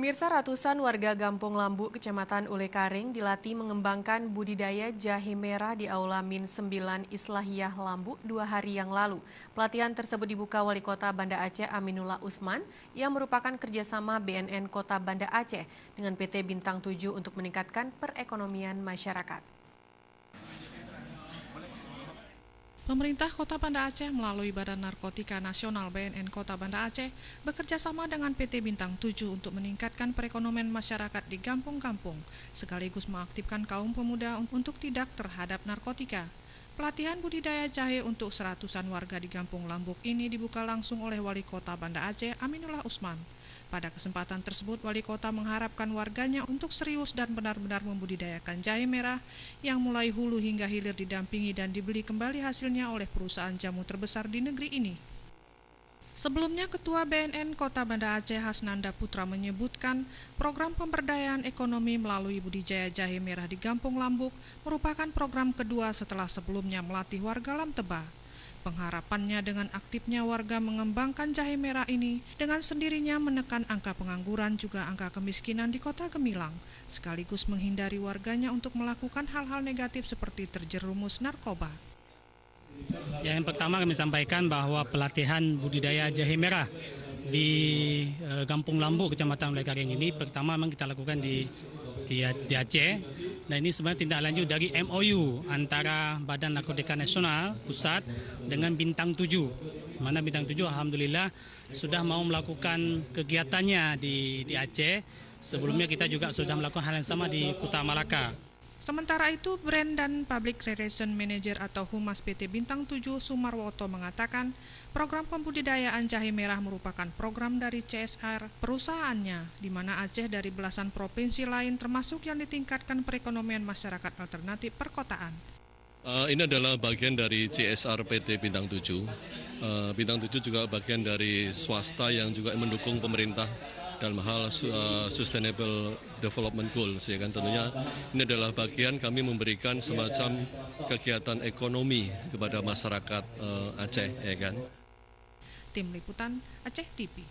Pemirsa, ratusan warga Gampung Lambu, Kecamatan Ulekaring dilatih mengembangkan budidaya jahe merah di Aula Min 9 Islahiyah Lambu 2 hari yang lalu. Pelatihan tersebut dibuka Wali Kota Banda Aceh Aminullah Usman yang merupakan kerjasama BNN Kota Banda Aceh dengan PT Bintang 7 untuk meningkatkan perekonomian masyarakat. Pemerintah Kota Banda Aceh melalui Badan Narkotika Nasional BNN Kota Banda Aceh bekerja sama dengan PT Bintang 7 untuk meningkatkan perekonomian masyarakat di kampung-kampung, sekaligus mengaktifkan kaum pemuda untuk tidak terhadap narkotika. Pelatihan budidaya jahe untuk seratusan warga di Kampung Lambuk ini dibuka langsung oleh Wali Kota Banda Aceh Aminullah Usman. Pada kesempatan tersebut, Wali Kota mengharapkan warganya untuk serius dan benar-benar membudidayakan jahe merah yang mulai hulu hingga hilir didampingi dan dibeli kembali hasilnya oleh perusahaan jamu terbesar di negeri ini. Sebelumnya, Ketua BNN Kota Banda Aceh Hasnanda Putra menyebutkan program pemberdayaan ekonomi melalui budidaya jahe merah di Kampung Lambuk merupakan program kedua setelah sebelumnya melatih warga Lam Teba. Pengharapannya dengan aktifnya warga mengembangkan jahe merah ini dengan sendirinya menekan angka pengangguran juga angka kemiskinan di Kota Gemilang, sekaligus menghindari warganya untuk melakukan hal-hal negatif seperti terjerumus narkoba. Ya, yang pertama kami sampaikan bahwa pelatihan budidaya jahe merah di Kampung Lambu, Kecamatan Ulekaring ini pertama memang kita lakukan di Aceh. Dan ini sebenarnya tindak lanjut dari MOU antara Badan Narkotika Nasional Pusat dengan Bintang 7. Mana Bintang 7 alhamdulillah sudah mau melakukan kegiatannya di Aceh. Sebelumnya kita juga sudah melakukan hal yang sama di Kota Malaka. Sementara itu, Brand dan Public Relation Manager atau Humas PT Bintang 7 Sumarwoto mengatakan program pembudidayaan jahe merah merupakan program dari CSR perusahaannya, di mana Aceh dari belasan provinsi lain termasuk yang ditingkatkan perekonomian masyarakat alternatif perkotaan. Ini adalah bagian dari CSR PT Bintang 7. Bintang 7 juga bagian dari swasta yang juga mendukung pemerintah dalam hal Sustainable Development Goals, ya kan. Tentunya ini adalah bagian kami memberikan semacam kegiatan ekonomi kepada masyarakat Aceh, ya kan. Tim Liputan Aceh TV.